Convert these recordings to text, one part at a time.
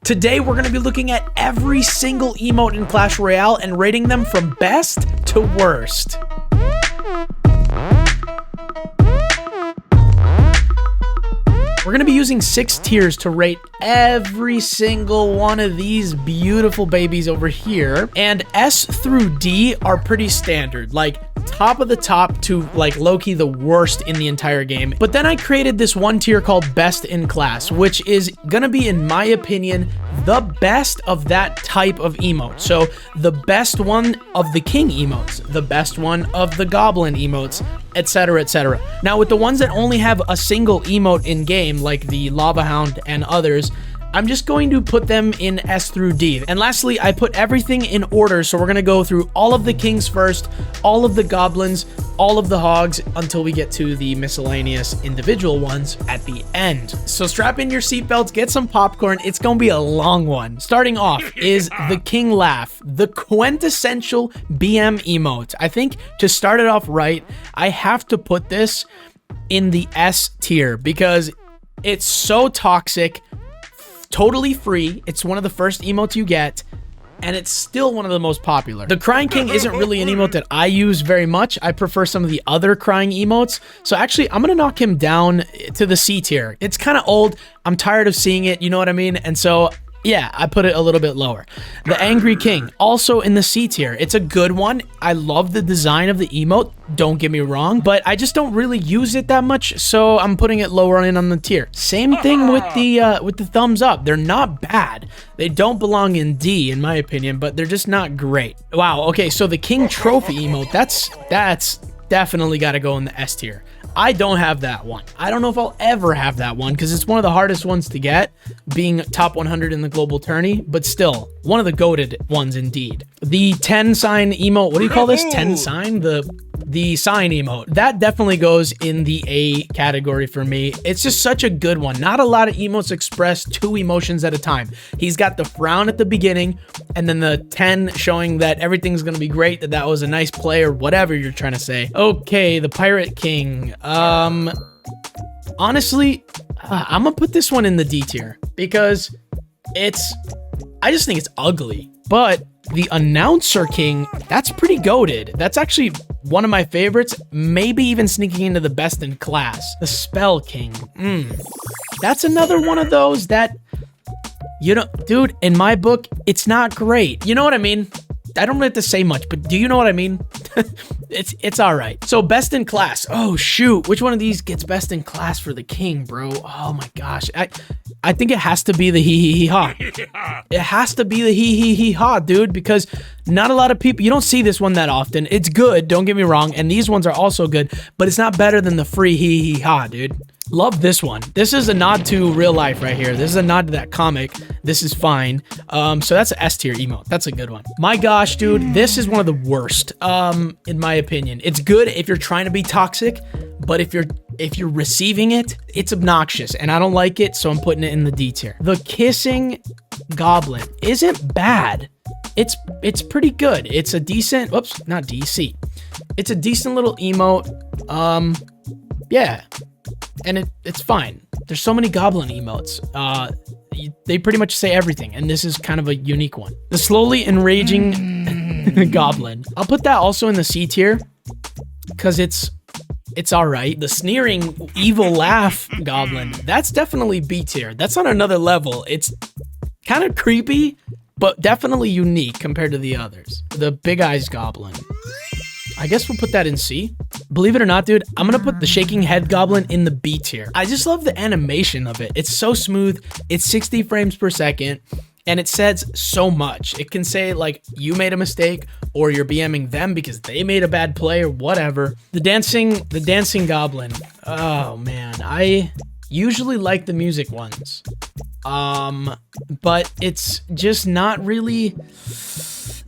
Today, we're going to be looking at every single emote in Clash Royale and rating them from best to worst. We're going to be using 6 tiers to rate every single one of these beautiful babies over here. And S through D are pretty standard, like top of the top to like low-key the worst in the entire game. But then I created this one tier called Best in Class, which is going to be, in my opinion, the best of that type of emote. So the best one of the King emotes, the best one of the Goblin emotes, etc, etc. Now with the ones that only have a single emote in game, like the Lava Hound and others, I'm just going to put them in S through D. And lastly, I put everything in order, so we're going to go through all of the Kings first, all of the Goblins, all of the Hogs, until we get to the miscellaneous individual ones at the end. So strap in your seatbelts, get some popcorn, it's going to be a long one. Starting off is the King Laugh, the quintessential BM emote. I think to start it off right, I have to put this in the S tier because it's so toxic, totally free. It's one of the first emotes you get, and it's still one of the most popular. The Crying King isn't really an emote that I use very much. I prefer some of the other crying emotes. So actually, I'm gonna knock him down to the C tier. It's kind of old. I'm tired of seeing it, you know what I mean? And so yeah, I put it a little bit lower. The Angry King, also in the C tier. It's a good one. I love the design of the emote, don't get me wrong, but I just don't really use it that much, so I'm putting it lower in on the tier. Same thing with the thumbs up. They're not bad. They don't belong in D, in my opinion, but they're just not great. Wow, okay, so the King Trophy emote, that's definitely got to go in the S tier. I don't have that one. I don't know if I'll ever have that one because it's one of the hardest ones to get, being top 100 in the global tourney, but still one of the goated ones indeed. The 10 sign emote, what do you call this? 10 sign? The sign emote. That definitely goes in the A category for me. It's just such a good one. Not a lot of emotes express 2 emotions at a time. He's got the frown at the beginning and then the 10 showing that everything's gonna be great, that was a nice play or whatever you're trying to say. Okay, the Pirate King. Honestly, I'm gonna put this one in the D tier because I just think it's ugly. But the Announcer King, that's pretty goated. That's actually one of my favorites, maybe even sneaking into the best in class. The Spell King, that's another one of those that, you know, dude, in my book, it's not great. You know what I mean? I don't have to say much, but do you know what I mean? It's all right. So best in class. Oh shoot, which one of these gets best in class for the King, bro? Oh my gosh, I think it has to be the hee-hee-hee-ha. It has to be the hee-hee-hee-ha, dude, because not a lot of people, you don't see this one that often. It's good, don't get me wrong, and these ones are also good, but it's not better than the free hee-hee-ha, dude. Love this one. This is a nod to real life right here. This is a nod to that comic. This is fine. So that's an S tier emote. That's a good one. My gosh, dude, this is one of the worst, in my opinion. It's good if you're trying to be toxic, but if you're receiving it, it's obnoxious, and I don't like it, so I'm putting it in the D tier. The Kissing Goblin isn't bad. It's pretty good. It's a decent, whoops, not D, C. It's a decent little emote. Yeah. And it's fine. There's so many Goblin emotes. They pretty much say everything, and this is kind of a unique one. The Slowly Enraging Goblin. I'll put that also in the C tier because it's all right. The Sneering Evil Laugh Goblin, that's definitely B tier. That's on another level. It's kind of creepy, but definitely unique compared to the others. The Big Eyes Goblin, I guess we'll put that in C. Believe it or not, dude, I'm gonna put the Shaking Head Goblin in the B tier. I just love the animation of it. It's so smooth. It's 60 frames per second, and it says so much. It can say like you made a mistake, or you're BMing them because they made a bad play or whatever. The Dancing Goblin. Oh man, I usually like the music ones, but it's just not really.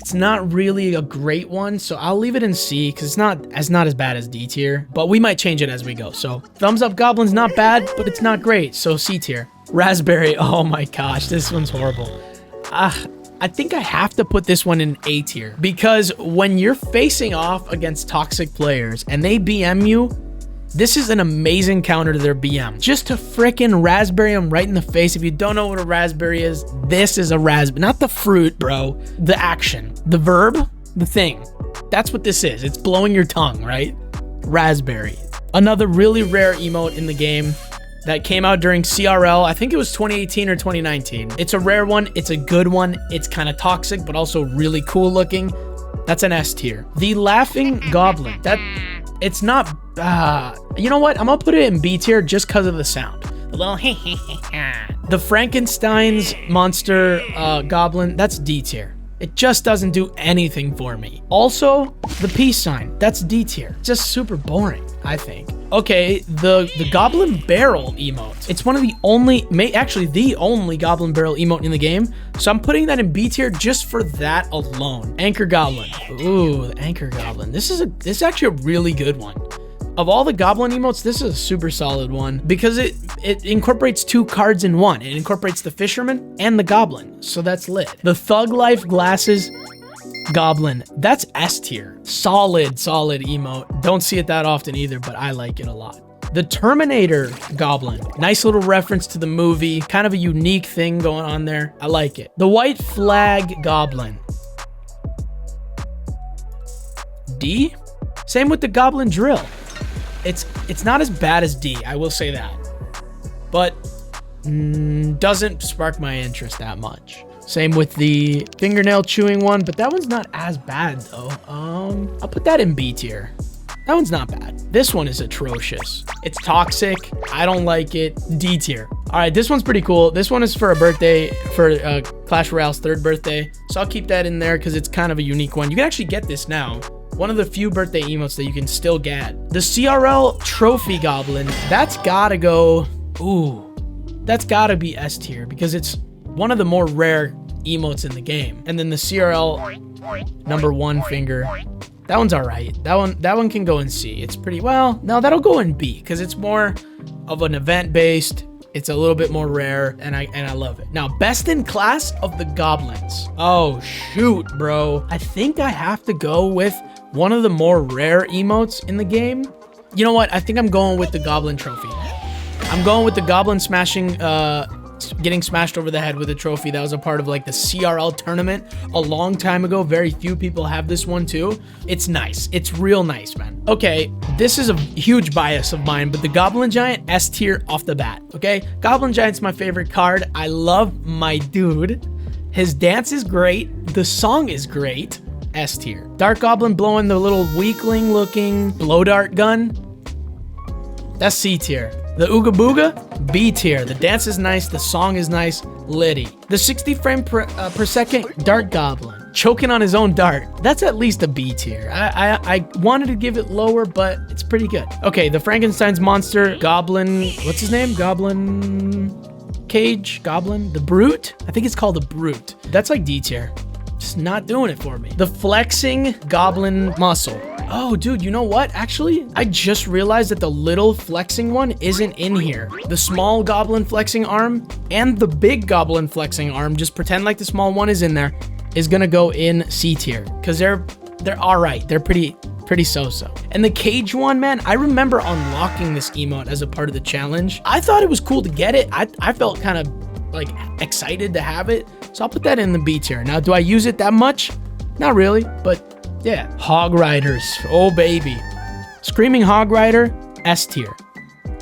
It's not really a great one, so I'll leave it in C because it's not as bad as D tier, but we might change it as we go. So thumbs up Goblin's not bad, but it's not great, so C tier. Raspberry, oh my gosh, this one's horrible. I think I have to put this one in A tier because when you're facing off against toxic players and they BM you, This is an amazing counter to their BM. Just to frickin' raspberry them right in the face. If you don't know what a raspberry is, this is a raspberry. Not the fruit, bro. The action. The verb. The thing. That's what this is. It's blowing your tongue, right? Raspberry. Another really rare emote in the game that came out during CRL. I think it was 2018 or 2019. It's a rare one. It's a good one. It's kind of toxic, but also really cool looking. That's an S tier. The Laughing Goblin. It's not, you know what? I'm gonna put it in B tier just because of the sound. A little The Frankenstein's monster goblin, that's D tier. It just doesn't do anything for me. Also, the peace sign, that's D tier. Just super boring, I think. Okay, the Goblin Barrel emote. It's one of the only, actually the only Goblin Barrel emote in the game. So I'm putting that in B tier just for that alone. Anchor Goblin. Ooh, the Anchor Goblin. This is actually a really good one. Of all the Goblin emotes, this is a super solid one because it incorporates 2 cards in one. It incorporates the Fisherman and the Goblin, so that's lit. The Thug Life Glasses Goblin, that's S tier. Solid emote. Don't see it that often either, but I like it a lot. The Terminator Goblin, nice little reference to the movie, kind of a unique thing going on there. I like it. The White Flag Goblin. D? Same with the Goblin Drill. It's not as bad as D, I will say that, but doesn't spark my interest that much. Same with the fingernail chewing one, but that one's not as bad though. I'll put that in B tier. That one's not bad. This one is atrocious. It's toxic. I don't like it. D tier. All right, this one's pretty cool. This one is for a birthday, for Clash Royale's 3rd birthday. So I'll keep that in there because it's kind of a unique one. You can actually get this now. One of the few birthday emotes that you can still get. The CRL Trophy Goblin, that's gotta go, ooh, that's gotta be S tier because it's one of the more rare emotes in the game. And then the CRL #1 finger, that one's all right. That one can go in C. It's pretty, well, no, that'll go in B because it's more of an event-based. It's a little bit more rare, and I love it. Now, best in class of the goblins. Oh, shoot, bro. I think I have to go with one of the more rare emotes in the game. You know what? I think I'm going with the Goblin Trophy. I'm going with the Goblin smashing, getting smashed over the head with a trophy. That was a part of like the CRL tournament a long time ago. Very few people have this one too. It's nice. It's real nice, man. Okay, this is a huge bias of mine, but the Goblin Giant, S tier off the bat, okay? Goblin Giant's my favorite card. I love my dude. His dance is great. The song is great. S tier. Dark Goblin blowing the little weakling looking blow dart gun. That's C tier. The Ooga Booga, B tier. The dance is nice. The song is nice. Liddy. The 60 frame per second Dart Goblin. Choking on his own dart. That's at least a B tier. I wanted to give it lower, but it's pretty good. Okay, the Frankenstein's monster Goblin. What's his name? Goblin Cage? Goblin? The Brute? I think it's called the Brute. That's like D tier. Just not doing it for me. The Flexing Goblin Muscle. Oh, dude, you know what? Actually, I just realized that the little flexing one isn't in here. The small goblin flexing arm and the big goblin flexing arm, just pretend like the small one is in there, is gonna go in C tier because they're all right. They're pretty so-so. And the cage one, man, I remember unlocking this emote as a part of the challenge. I thought it was cool to get it. I felt kind of like excited to have it. So I'll put that in the B tier. Now, do I use it that much? Not really, but yeah. Hog Riders. Oh, baby. Screaming Hog Rider, S tier.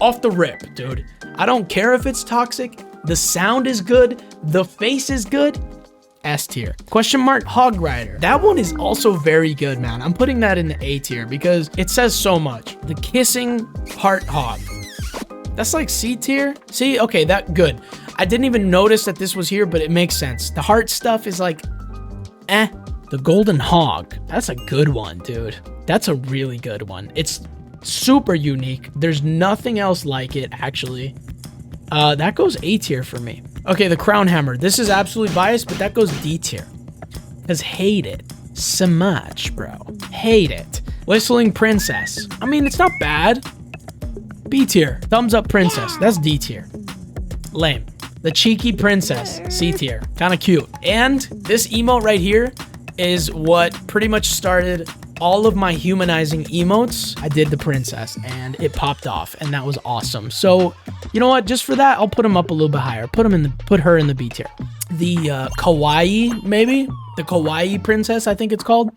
Off the rip, dude. I don't care if it's toxic. The sound is good. The face is good. S tier. Question mark Hog Rider. That one is also very good, man. I'm putting that in the A tier because it says so much. The Kissing Heart Hog. That's like C tier. See, okay, that good. I didn't even notice that this was here, but it makes sense. The heart stuff is like, eh. The Golden Hog. That's a good one, dude. That's a really good one. It's super unique. There's nothing else like it, actually. That goes A tier for me. Okay, the Crown Hammer. This is absolutely biased, but that goes D tier. Because hate it so much, bro. Hate it. Whistling Princess. I mean, it's not bad. B tier. Thumbs up Princess. That's D tier. Lame. The Cheeky Princess. C tier. Kind of cute. And this emote right here is what pretty much started all of my humanizing emotes, I did the princess and it popped off, and that was awesome. So, you know what? Just for that, I'll put them up a little bit higher. Put her in the B tier. The kawaii, maybe? The kawaii princess, I think it's called.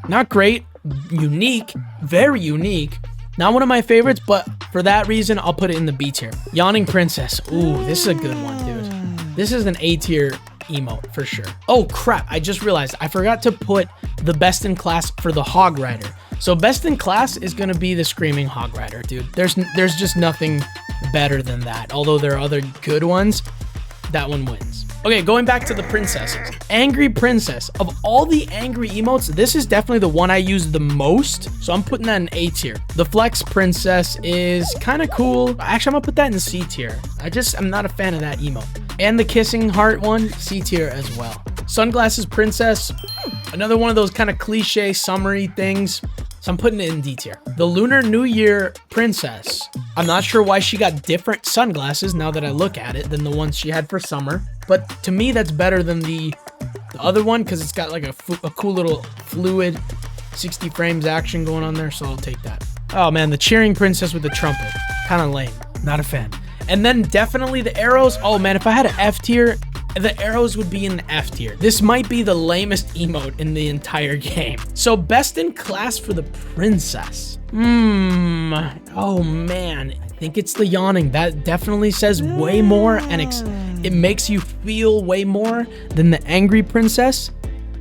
Not great. Unique. Very unique. Not one of my favorites, but for that reason, I'll put it in the B tier. Yawning princess. Ooh, this is a good one, dude. This is an A tier emote for sure. Oh crap, I just realized I forgot to put the best in class for the Hog Rider. So best in class is gonna be the Screaming Hog Rider, dude. There's just nothing better than that. Although there are other good ones, that one wins. Okay, going back to the princesses. Angry Princess. Of all the angry emotes, this is definitely the one I use the most. So I'm putting that in A tier. The Flex Princess is kind of cool. Actually, I'm gonna put that in C tier. I'm not a fan of that emote. And the Kissing Heart one, C tier as well. Sunglasses Princess, another one of those kind of cliche summery things. So I'm putting it in D tier. The Lunar New Year Princess. I'm not sure why she got different sunglasses now that I look at it than the ones she had for summer. But to me, that's better than the other one because it's got like a cool little fluid 60 frames action going on there. So I'll take that. Oh man, the Cheering Princess with the trumpet. Kind of lame. Not a fan. And then definitely the arrows. Oh man, if I had an F tier, the arrows would be in the F tier. This might be the lamest emote in the entire game. So best in class for the princess. Oh man, I think it's the yawning. That definitely says way more, and it makes you feel way more than the angry princess.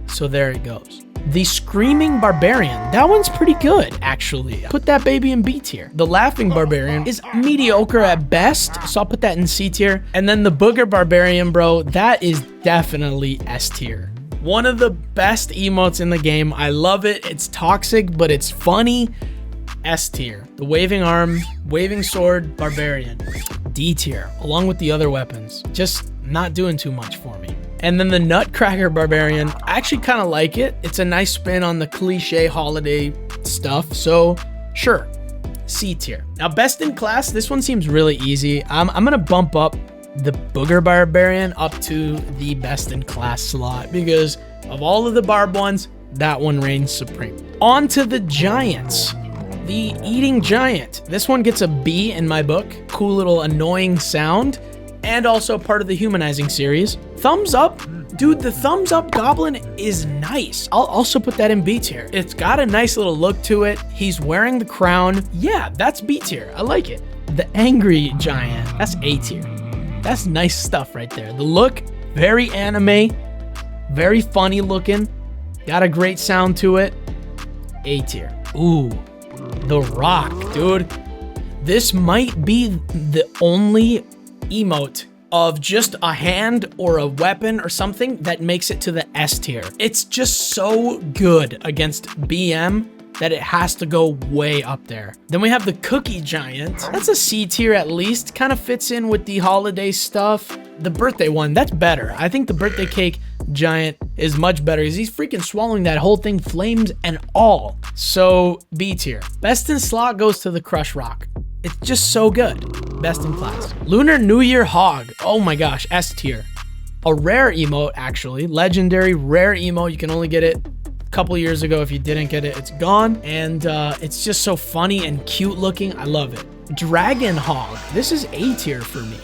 So there it goes. The Screaming Barbarian. That one's pretty good, actually. Put that baby in B tier. The Laughing Barbarian is mediocre at best, so I'll put that in C tier. And then the Booger Barbarian, bro, that is definitely S tier. One of the best emotes in the game. I love it. It's toxic, but it's funny. S tier. The Waving Arm, Waving Sword Barbarian. D tier, along with the other weapons. Just not doing too much for me. And then the Nutcracker Barbarian, I actually kind of like it. It's a nice spin on the cliche holiday stuff. So sure, C tier. Now best in class, this one seems really easy. I'm gonna bump up the Booger Barbarian up to the best in class slot because of all of the Barb ones, that one reigns supreme. On to the Giants. The Eating Giant. This one gets a B in my book. Cool little annoying sound. And also part of the humanizing series. Thumbs up. Dude, the thumbs up goblin is nice. I'll also put that in B tier. It's got a nice little look to it. He's wearing the crown. Yeah, that's B tier. I like it. The Angry Giant. That's A tier. That's nice stuff right there. The look, very anime. Very funny looking. Got a great sound to it. A tier. Ooh. The Rock, dude. This might be the only emote of just a hand or a weapon or something that makes it to the S tier. It's just so good against BM that it has to go way up there. Then we have the Cookie Giant. That's a C tier at least. Kind of fits in with the holiday stuff. The birthday one, that's better. I think the birthday cake giant is much better because he's freaking swallowing that whole thing, flames and all. So B tier. Best in slot goes to the Crush Rock. It's just so good. Best in class. Lunar New Year Hog. Oh my gosh, S tier. A rare emote, actually. Legendary rare emote. You can only get it a couple years ago. If you didn't get it, it's gone. And it's just so funny and cute looking. I love it. Dragon Hog. This is A tier for me.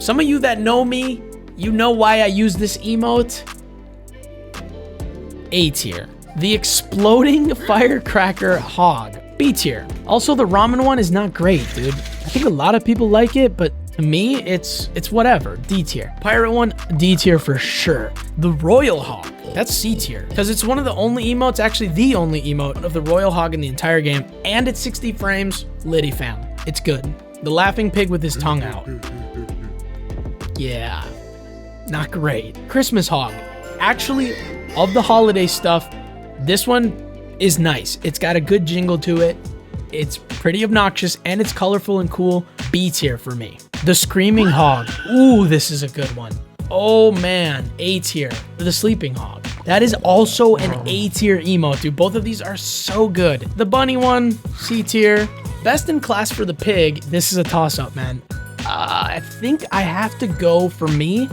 Some of you that know me, you know why I use this emote. A tier. The Exploding Firecracker Hog. B tier. Also, the ramen one is not great, dude. I think a lot of people like it, but to me, it's whatever. D tier. Pirate one, D tier for sure. The Royal Hog. That's C tier. Because it's one of the only emotes, actually the only emote of the Royal Hog in the entire game. And it's 60 frames. Liddy fam. It's good. The Laughing Pig with his tongue out. Yeah. Not great. Christmas Hog. Actually, of the holiday stuff, this one is nice. It's got a good jingle to it. It's pretty obnoxious and it's colorful and cool. B tier for me. The Screaming Hog. Ooh, this is a good one. Oh man, A tier. The Sleeping Hog. That is also an A tier emote, dude. Both of these are so good. The bunny one, C tier. Best in class for the pig. This is a toss up, man. I think I have to go for me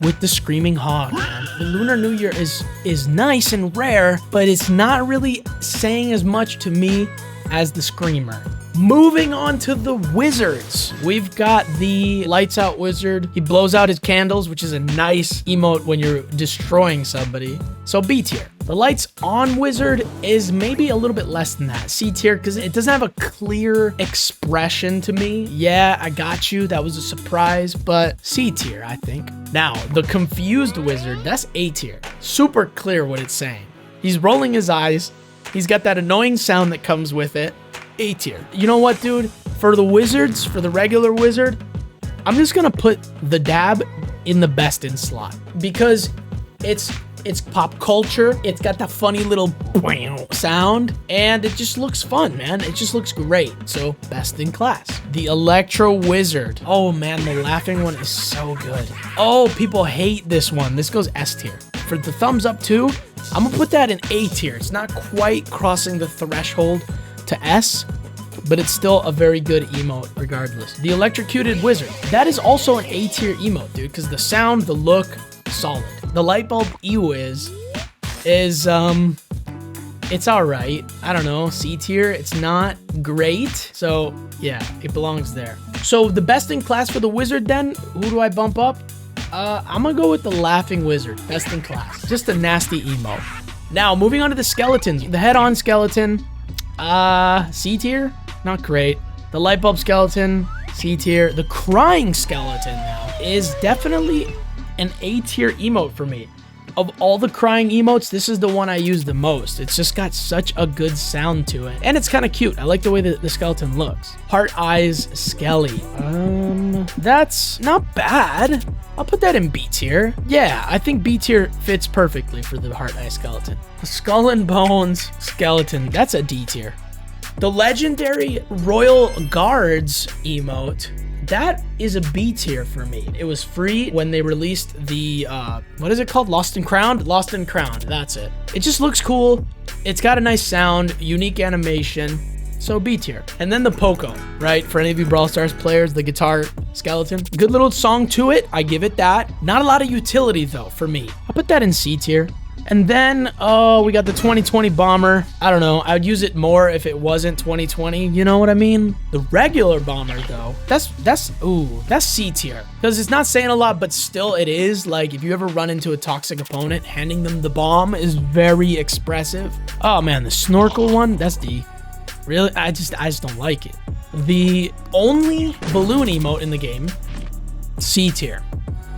with the Screaming Hog, man. The Lunar New Year is nice and rare, but it's not really saying as much to me as the Screamer. Moving on to the wizards. We've got the Lights Out Wizard. He blows out his candles, which is a nice emote when you're destroying somebody. So B tier. The Lights On Wizard is maybe a little bit less than that. C tier, because it doesn't have a clear expression to me. Yeah, I got you. That was a surprise, but C tier, I think. Now, the Confused Wizard, that's A tier. Super clear what it's saying. He's rolling his eyes. He's got that annoying sound that comes with it. A tier. You know what, dude? For the wizards, for the regular wizard, I'm just gonna put the dab in the best in slot because it's pop culture. It's got that funny little sound and it just looks fun, man. It just looks great. So best in class. The Electro Wizard. Oh man, the laughing one is so good. Oh, people hate this one. This goes S tier. For the thumbs up too, I'm gonna put that in A tier. It's not quite crossing the threshold to S, but it's still a very good emote regardless. The Electrocuted Wizard. That is also an A tier emote, dude, because the sound, the look, solid. The Lightbulb E-Wiz is, it's all right. I don't know, C tier. It's not great. So yeah, it belongs there. So the best in class for the wizard then, who do I bump up? I'm gonna go with the Laughing Wizard, best in class. Just a nasty emote. Now, moving on to the skeletons. The head-on skeleton, C tier, not great. The Lightbulb skeleton, C tier. The Crying skeleton now is definitely an A tier emote for me. Of all the crying emotes, this is the one I use the most. It's just got such a good sound to it. And it's kind of cute. I like the way that the skeleton looks. Heart Eyes Skelly. That's not bad. I'll put that in B tier. Yeah, I think B tier fits perfectly for the Heart Eye skeleton. The Skull and Bones skeleton, that's a D tier. The legendary Royal Guards emote, that is a B tier for me. It was free when they released the, what is it called? Lost and Crowned? Lost and Crowned, that's it. It just looks cool. It's got a nice sound, unique animation, so B tier. And then the Poco, right? For any of you Brawl Stars players, the guitar skeleton. Good little song to it, I give it that. Not a lot of utility though, for me. I'll put that in C tier. And then, we got the 2020 Bomber. I don't know, I would use it more if it wasn't 2020, you know what I mean? The regular Bomber though, that's C tier. Because it's not saying a lot, but still it is. Like, if you ever run into a toxic opponent, handing them the bomb is very expressive. Oh man, the Snorkel one, that's D. Really, I just don't like it. The only balloon emote in the game, C tier.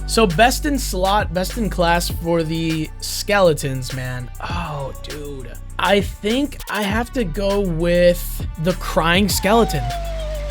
So best in slot, best in class for the skeletons, man. Oh, dude. I think I have to go with the Crying skeleton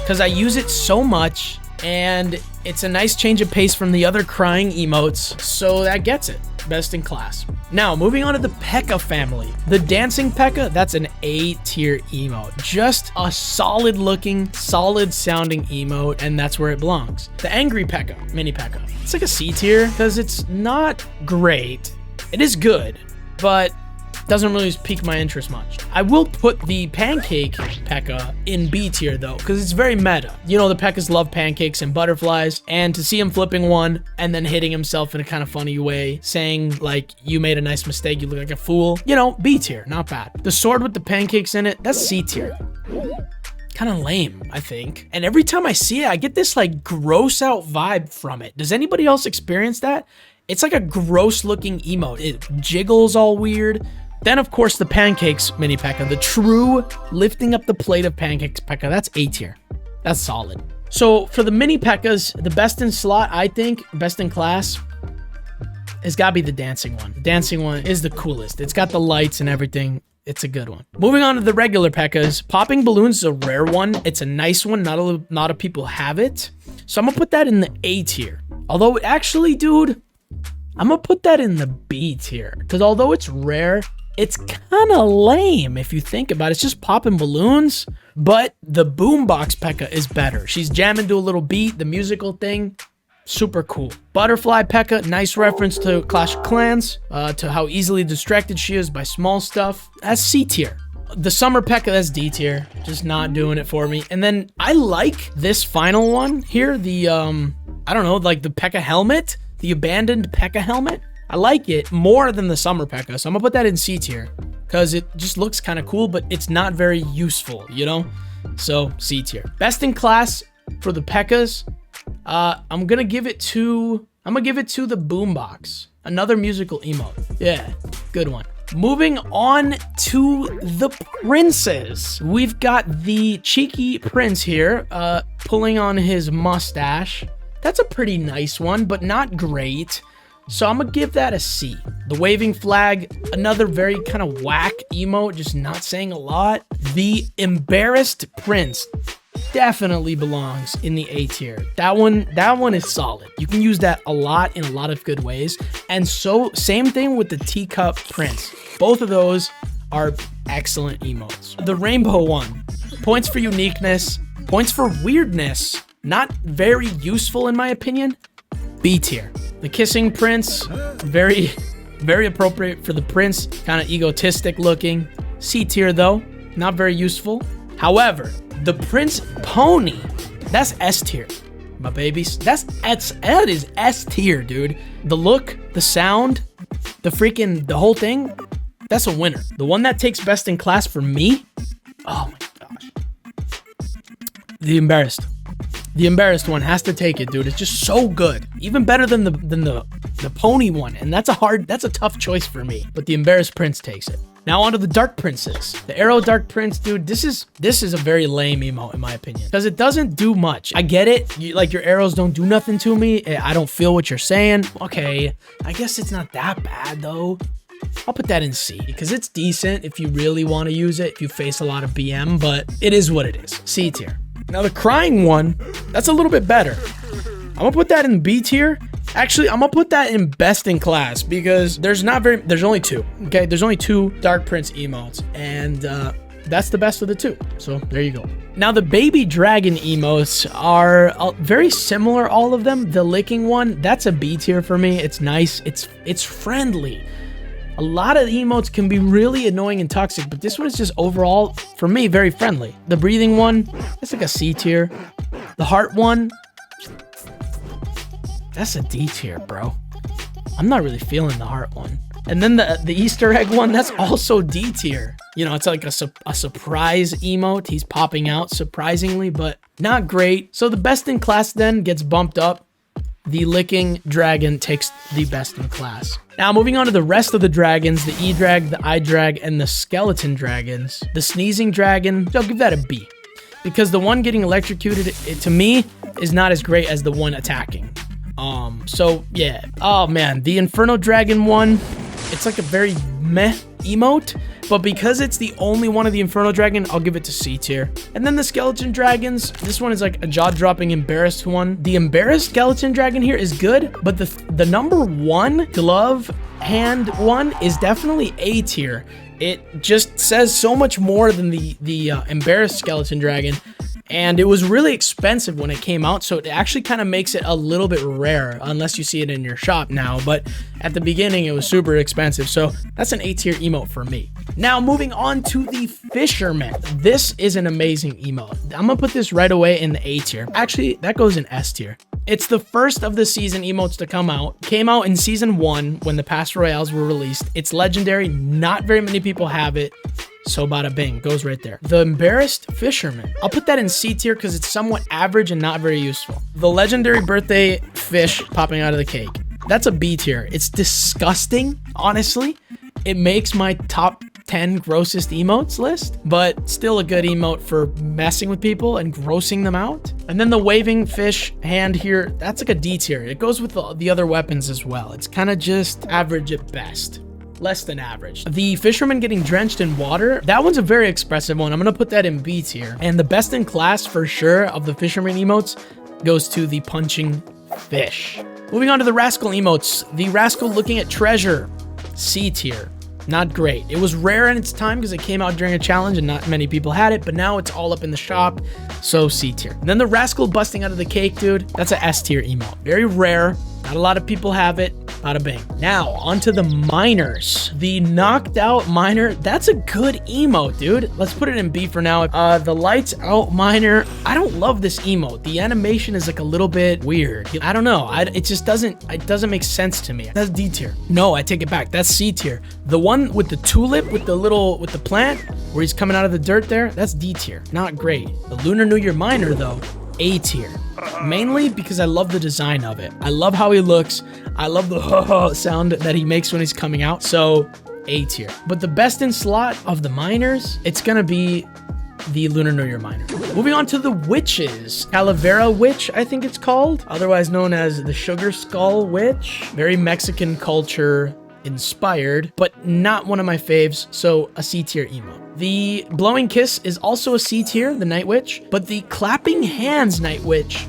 because I use it so much and it's a nice change of pace from the other crying emotes. So that gets it. Best in class. Now, moving on to the PEKKA family. The Dancing PEKKA, that's an A tier emote. Just a solid looking, solid sounding emote, and that's where it belongs. The Angry PEKKA, Mini PEKKA. It's like a C tier because it's not great. It is good, but doesn't really pique my interest much. I will put the Pancake PEKKA in B tier though, because it's very meta. You know, the Pekkas love pancakes and butterflies, and to see him flipping one and then hitting himself in a kind of funny way, saying like, you made a nice mistake, you look like a fool. You know, B tier, not bad. The sword with the pancakes in it, that's C tier. Kind of lame, I think. And every time I see it, I get this like gross out vibe from it. Does anybody else experience that? It's like a gross looking emote. It jiggles all weird. Then, of course, the Pancakes Mini PEKKA, the true lifting up the plate of Pancakes PEKKA, that's A tier. That's solid. So for the Mini PEKKAs, the best in slot, I think, best in class, has got to be the Dancing one. The Dancing one is the coolest. It's got the lights and everything. It's a good one. Moving on to the regular PEKKAs, Popping Balloons is a rare one. It's a nice one. Not a lot of people have it. So I'm going to put that in the A tier. Although, actually, dude, I'm going to put that in the B tier. Because although it's rare, it's kind of lame if you think about it. It's just popping balloons, but the Boombox PEKKA is better. She's jamming to a little beat, the musical thing, super cool. Butterfly PEKKA, nice reference to Clash of Clans, to how easily distracted she is by small stuff. That's C tier. The Summer PEKKA, that's D tier. Just not doing it for me. And then I like this final one here, the, I don't know, like the PEKKA helmet. The abandoned PEKKA helmet. I like it more than the summer PEKKA, so I'm gonna put that in C tier because it just looks kind of cool, but it's not very useful, you know? So C tier. Best in class for the PEKKAs, I'm gonna give it to the Boombox. Another musical emote. Yeah, good one. Moving on to the princes. We've got the cheeky prince here, pulling on his mustache. That's a pretty nice one, but not great. So I'm gonna give that a C. The waving flag, another very kind of whack emote, just not saying a lot. The embarrassed prince definitely belongs in the A tier. That one is solid. You can use that a lot in a lot of good ways. And so same thing with the teacup prince. Both of those are excellent emotes. The rainbow one, points for uniqueness, points for weirdness, not very useful in my opinion. B tier. The kissing prince, very appropriate for the prince, kind of egotistic looking. C tier though, not very useful. However, the prince pony, that's S tier, my babies. That is S tier, dude. The look, the sound, the whole thing, that's a winner. The one that takes best in class for me, oh my gosh. The embarrassed one has to take it, dude. It's just so good. Even better than the pony one. And that's a tough choice for me. But the embarrassed prince takes it. Now onto the dark princes. The arrow dark prince, dude, this is a very lame emote in my opinion. Because it doesn't do much. I get it. Like your arrows don't do nothing to me. I don't feel what you're saying. Okay, I guess it's not that bad though. I'll put that in C because it's decent if you really want to use it, if you face a lot of BM, but it is what it is. C tier. Now the crying one, that's a little bit better. I'm gonna put that in B tier. Actually, I'm gonna put that in best in class because there's only two, okay? There's only two Dark Prince emotes, and that's the best of the two. So there you go. Now the baby dragon emotes are very similar, all of them. The licking one, that's a B tier for me. It's nice, it's friendly. A lot of emotes can be really annoying and toxic, but this one is just overall, for me, very friendly. The breathing one, that's like a C tier. The heart one, that's a D tier, bro. I'm not really feeling the heart one. And then the Easter egg one, that's also D tier. You know, it's like a surprise emote. He's popping out surprisingly, but not great. So the best in class then gets bumped up. The licking dragon takes the best in class. Now moving on to the rest of the dragons, the E-Drag, the I-Drag, and the skeleton dragons. The sneezing dragon, I'll give that a B. Because the one getting electrocuted, to me, is not as great as the one attacking. So yeah. Oh man, the Inferno dragon one, it's like a very meh emote, but because it's the only one of the Inferno dragon, I'll give it to C tier. And then the skeleton dragons, this one is like a jaw-dropping embarrassed one. The embarrassed skeleton dragon here is good, but the number one glove hand one is definitely A tier. It just says so much more than the embarrassed skeleton dragon. And it was really expensive when it came out, so it actually kind of makes it a little bit rare, unless you see it in your shop now. But at the beginning, it was super expensive, so that's an A tier emote for me. Now, moving on to the Fisherman. This is an amazing emote. I'm gonna put this right away in the A tier. Actually, that goes in S tier. It's the first of the season emotes to come out. Came out in season 1 when the Clash Royales were released. It's legendary. Not very many people have it. So bada bing, goes right there. The embarrassed fisherman, I'll put that in C tier because it's somewhat average and not very useful. The legendary birthday fish popping out of the cake, that's a B tier. It's disgusting, honestly. It makes my top 10 grossest emotes list, but still a good emote for messing with people and grossing them out. And then the waving fish hand here, that's like a D tier. It goes with the other weapons as well. It's kind of just average at best. Less than average. The fisherman getting drenched in water, that one's a very expressive one. I'm gonna put that in B tier. And the best in class for sure of the fisherman emotes goes to the punching fish. Moving on to the Rascal Emotes. The Rascal looking at treasure, C tier. Not great. It was rare in its time because it came out during a challenge and not many people had it, but now it's all up in the shop, so C tier. And then the Rascal busting out of the cake, dude, that's a S tier emote. Very rare. Not a lot of people have it, Bada bing. Now, onto the miners. The knocked out miner, that's a good emote, dude. Let's put it in B for now. The lights out miner, I don't love this emote. The animation is like a little bit weird. I don't know. It just doesn't make sense to me. That's D tier. No, I take it back. That's C tier. The one with the tulip, with the plant, where he's coming out of the dirt there, that's D tier. Not great. The Lunar New Year miner, though, A tier. Mainly because I love the design of it. I love how he looks. I love the sound that he makes when he's coming out. So, A tier. But the best in slot of the miners, it's gonna be the Lunar New Year miner. Moving on to the witches. Calavera Witch, I think it's called. Otherwise known as the Sugar Skull Witch. Very Mexican culture inspired, but not one of my faves, so a C tier emote. The Blowing Kiss is also a C tier, the Night Witch, but the Clapping Hands Night Witch,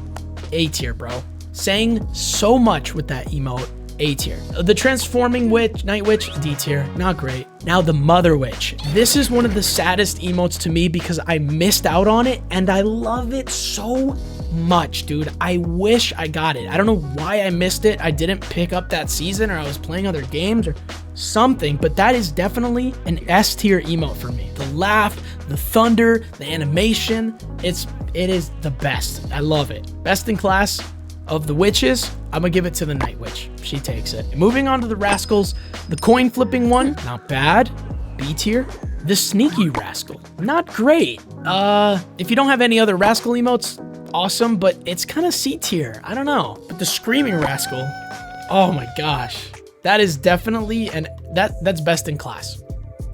A tier, bro. Saying so much with that emote, A tier. The Transforming Witch, Night Witch, D tier, not great. Now the Mother Witch. This is one of the saddest emotes to me because I missed out on it and I love it so much, dude. I wish I got it. I don't know why I missed it. I didn't pick up that season, or I was playing other games or something, but that is definitely an S tier emote for me. The laugh, the thunder, the animation, it is the best. I love it. Best in class of the witches, I'm gonna give it to the Night Witch. She takes it. Moving on to the Rascals, the coin flipping one, not bad. B tier. The Sneaky Rascal, not great. If you don't have any other Rascal emotes, awesome, but it's kind of C tier. I don't know. But the Screaming Rascal, oh my gosh, that is definitely that's best in class.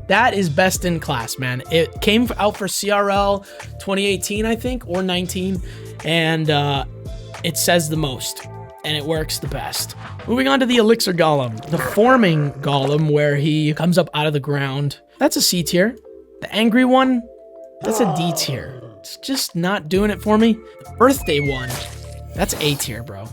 That is best in class, man. It came out for CRL 2018, I think, or 19, and it says the most, and it works the best. Moving on to the Elixir Golem, the Forming Golem, where he comes up out of the ground. That's a C tier. The Angry one, that's a D tier. It's just not doing it for me. The Birthday one, that's A tier, bro.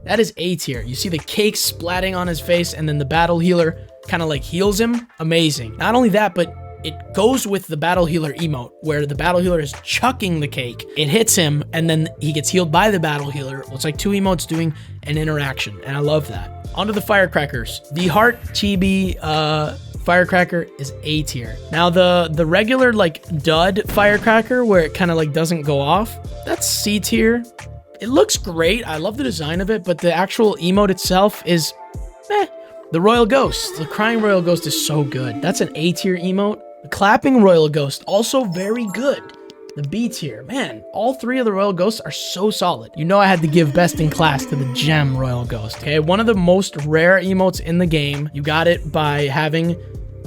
That is A tier. You see the cake splatting on his face, and then the Battle Healer kind of like heals him. Amazing. Not only that, but it goes with the Battle Healer emote, where the Battle Healer is chucking the cake. It hits him, and then he gets healed by the Battle Healer. It's like two emotes doing an interaction, and I love that. Onto the Firecrackers. The Heart Chibi Firecracker is A tier. Now the regular like dud Firecracker, where it kind of like doesn't go off, that's C tier. It looks great. I love the design of it, but the actual emote itself is meh. The Royal Ghost, the Crying Royal Ghost is so good. That's an A tier emote. The Clapping Royal Ghost, also very good. The B tier, man, all three of the Royal Ghosts are so solid. You know I had to give best in class to the Gem Royal Ghost, okay? One of the most rare emotes in the game. You got it by having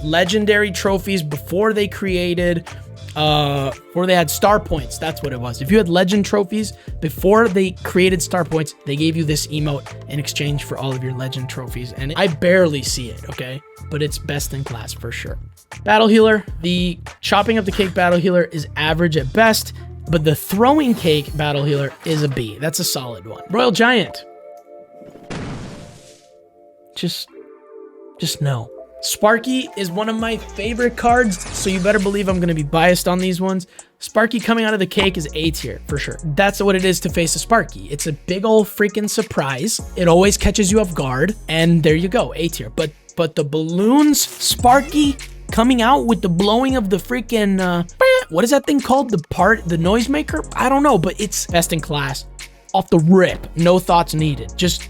legendary trophies before they created, before they had star points. That's what it was. If you had legend trophies before they created star points, they gave you this emote in exchange for all of your legend trophies. And I barely see it, okay? But it's best in class for sure. Battle Healer, the chopping up the cake Battle Healer is average at best, but the throwing cake Battle Healer is a B. That's a solid one. Royal Giant. Just no. Sparky is one of my favorite cards, so you better believe I'm going to be biased on these ones. Sparky coming out of the cake is A tier, for sure. That's what it is to face a Sparky. It's a big old freaking surprise. It always catches you off guard, and there you go, A tier. But the balloons, Sparky coming out with the blowing of the freaking, what is that thing called? The noisemaker? I don't know, but it's best in class. Off the rip, no thoughts needed. Just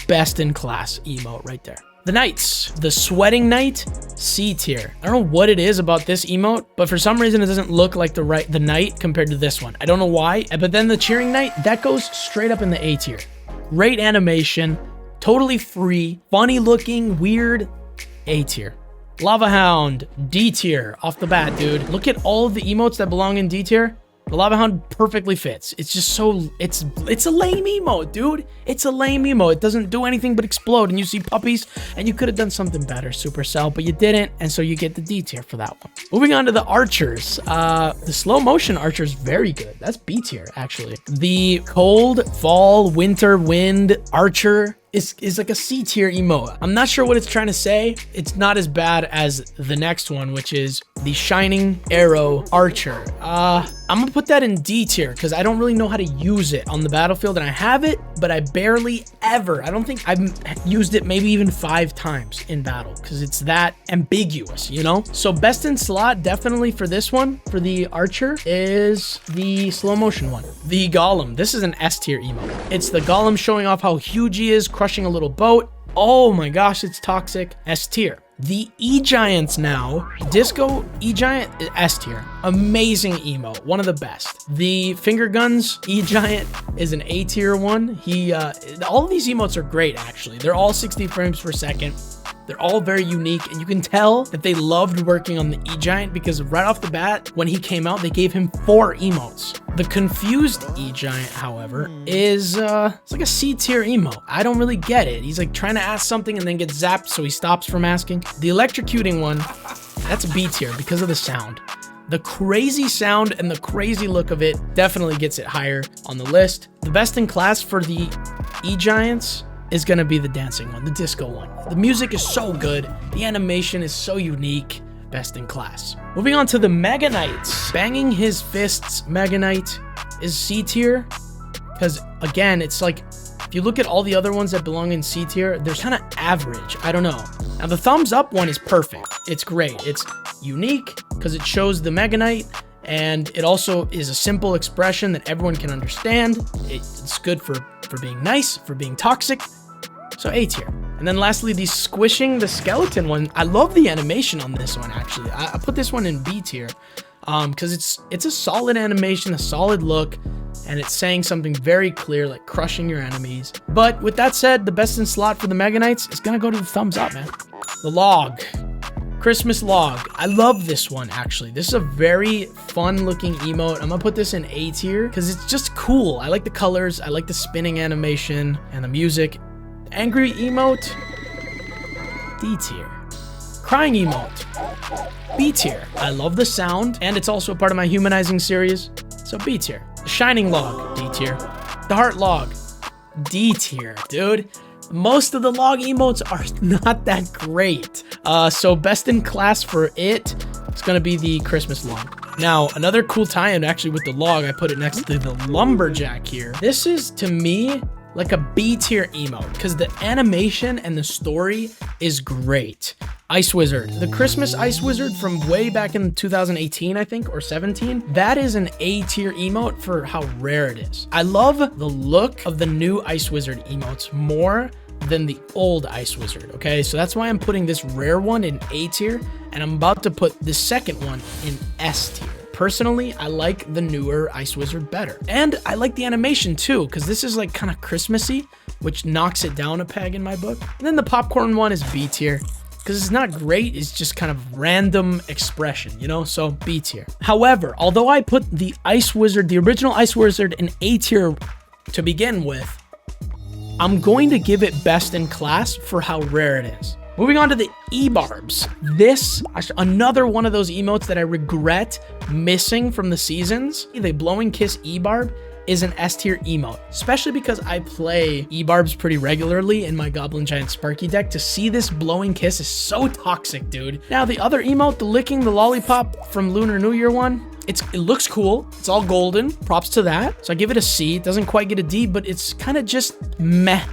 best in class emote right there. The Knights, the Sweating Knight, C tier. I don't know what it is about this emote, but for some reason it doesn't look like the Knight compared to this one. I don't know why, but then the Cheering Knight, that goes straight up in the A tier. Great animation, totally free, funny looking, weird, A tier. Lava Hound, D tier, off the bat, dude. Look at all of the emotes that belong in D tier. The Lava Hound perfectly fits. It's just so, it's a lame emote, dude. It's a lame emote. It doesn't do anything but explode, and you see puppies, and you could have done something better, Supercell, but you didn't, and so you get the D tier for that one. Moving on to the Archers. The slow motion Archer is very good. That's B tier, actually. The Cold, Fall, Winter, Wind Archer is like a C tier emote. I'm not sure what it's trying to say. It's not as bad as the next one, which is the Shining Arrow Archer. I'm gonna put that in D tier because I don't really know how to use it on the battlefield, and I have it, but I barely ever. I don't think I've used it maybe even 5 times in battle because it's that ambiguous, you know? So best in slot definitely for this one, for the Archer, is the slow motion one. The Golem. This is an S tier emote. It's the Golem showing off how huge he is, crushing a little boat. Oh my gosh, it's toxic. S tier. The E-Giants now. Disco E-Giant, S tier. Amazing emote. One of the best. The Finger Guns E-Giant is an A tier one. All of these emotes are great, actually. They're all 60 frames per second. They're all very unique, and you can tell that they loved working on the E-Giant because right off the bat, when he came out, they gave him 4 emotes. The Confused E-Giant, however, is it's like a C tier emote. I don't really get it. He's like trying to ask something and then gets zapped, so he stops from asking. The Electrocuting one, that's B tier because of the sound. The crazy sound and the crazy look of it definitely gets it higher on the list. The best in class for the E-Giants is gonna be the dancing one, the disco one. The music is so good. The animation is so unique. Best in class. Moving on to the Mega Knights. Banging His Fists Mega Knight is C tier because, again, it's like, if you look at all the other ones that belong in C tier, they're kind of average. I don't know. Now, the thumbs up one is perfect. It's great. It's unique because it shows the Mega Knight, and it also is a simple expression that everyone can understand. It's good for being nice, for being toxic. So A tier. And then lastly, the Squishing the Skeleton one. I love the animation on this one, actually. I put this one in B tier because it's a solid animation, a solid look, and it's saying something very clear, like crushing your enemies. But with that said, the best in slot for the Mega Knights is gonna go to the thumbs up, man. The Log. Christmas Log. I love this one, actually. This is a very fun looking emote. I'm gonna put this in A tier because it's just cool. I like the colors, I like the spinning animation and the music. Angry Emote, D tier. Crying Emote, B tier. I love the sound, and it's also a part of my humanizing series, so B tier. The Shining Log, D tier. The Heart Log, D tier, dude. Most of the log emotes are not that great. So best in class for it's gonna be the Christmas Log. Now, another cool tie-in actually with the log, I put it next to the Lumberjack here. This is, to me, like a B tier emote because the animation and the story is great. Ice Wizard, the Christmas Ice Wizard from way back in 2018, I think, or 17. That is an A tier emote for how rare it is. I love the look of the new Ice Wizard emotes more than the old Ice Wizard, okay? So that's why I'm putting this rare one in A tier, and I'm about to put the second one in S tier. Personally, I like the newer Ice Wizard better. And I like the animation too, because this is like kind of Christmassy, which knocks it down a peg in my book. And then the popcorn one is B tier, because it's not great, it's just kind of random expression, you know? So B tier. However, although I put the Ice Wizard, the original Ice Wizard, in A tier to begin with, I'm going to give it best in class for how rare it is. Moving on to the E-Barbs. This, another one of those emotes that I regret missing from the seasons. The Blowing Kiss E-Barb is an S tier emote, especially because I play E-Barbs pretty regularly in my Goblin Giant Sparky deck. To see this Blowing Kiss is so toxic, dude. Now, the other emote, the Licking the Lollipop from Lunar New Year one, it looks cool. It's all golden. Props to that. So I give it a C. It doesn't quite get a D, but it's kind of just meh.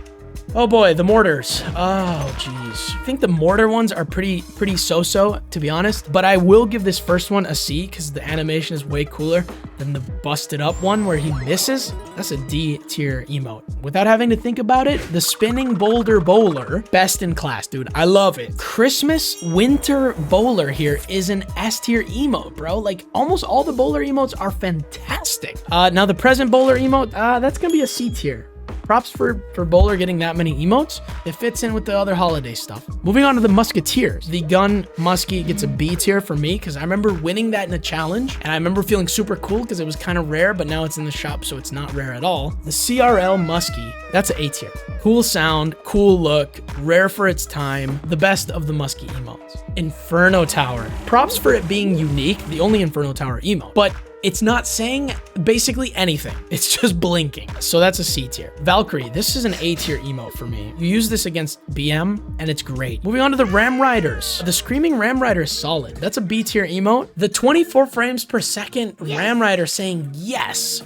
Oh boy, the mortars. Oh geez. I think the mortar ones are pretty so-so, to be honest. But I will give this first one a C because the animation is way cooler than the busted up one where he misses. That's a D tier emote. Without having to think about it, the Spinning Boulder Bowler, best in class, dude. I love it. Christmas Winter Bowler here is an S tier emote, bro. Like almost all the bowler emotes are fantastic. Now the Present Bowler emote, that's gonna be a C tier. Props for Bowler getting that many emotes. It fits in with the other holiday stuff. Moving on to the Musketeers. The Gun Muskie gets a B tier for me because I remember winning that in a challenge, and I remember feeling super cool because it was kind of rare, but now it's in the shop, so it's not rare at all. The CRL Muskie, that's an A tier. Cool sound, cool look, rare for its time, the best of the Muskie emotes. Inferno Tower. Props for it being unique, the only Inferno Tower emote, but it's not saying basically anything. It's just blinking. So that's a C tier. Valkyrie, this is an A tier emote for me. You use this against BM and it's great. Moving on to the Ram Riders. The Screaming Ram Rider is solid. That's a B tier emote. The 24 frames per second Ram Rider saying yes.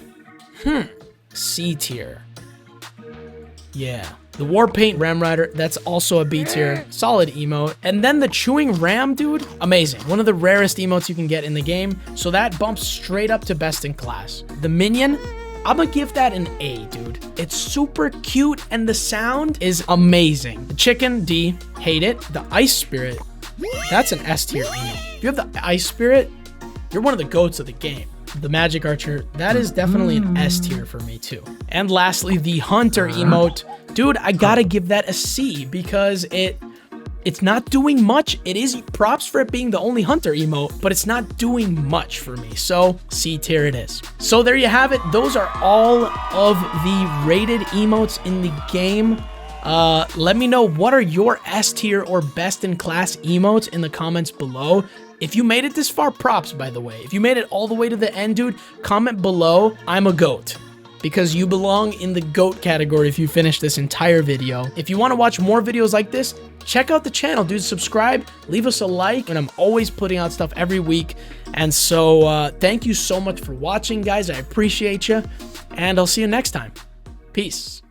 C tier. Yeah. The War Paint Ram Rider, that's also a B tier. Solid emote. And then the Chewing Ram, dude, amazing. One of the rarest emotes you can get in the game. So that bumps straight up to best in class. The Minion, I'm gonna give that an A, dude. It's super cute and the sound is amazing. The Chicken, D, hate it. The Ice Spirit, that's an S tier emote. If you have the Ice Spirit, you're one of the goats of the game. The Magic Archer, that is definitely an S tier for me too. And lastly, the Hunter emote. Dude, I gotta give that a C because it's not doing much. It is props for it being the only Hunter emote, but it's not doing much for me. So C tier it is. So there you have it. Those are all of the rated emotes in the game. Let me know, what are your S tier or best in class emotes in the comments below. If you made it this far, props, by the way. If you made it all the way to the end, dude, comment below, I'm a goat. Because you belong in the GOAT category if you finish this entire video. If you want to watch more videos like this, check out the channel, dude. Subscribe, leave us a like, and I'm always putting out stuff every week. And so, thank you so much for watching, guys. I appreciate you, and I'll see you next time. Peace.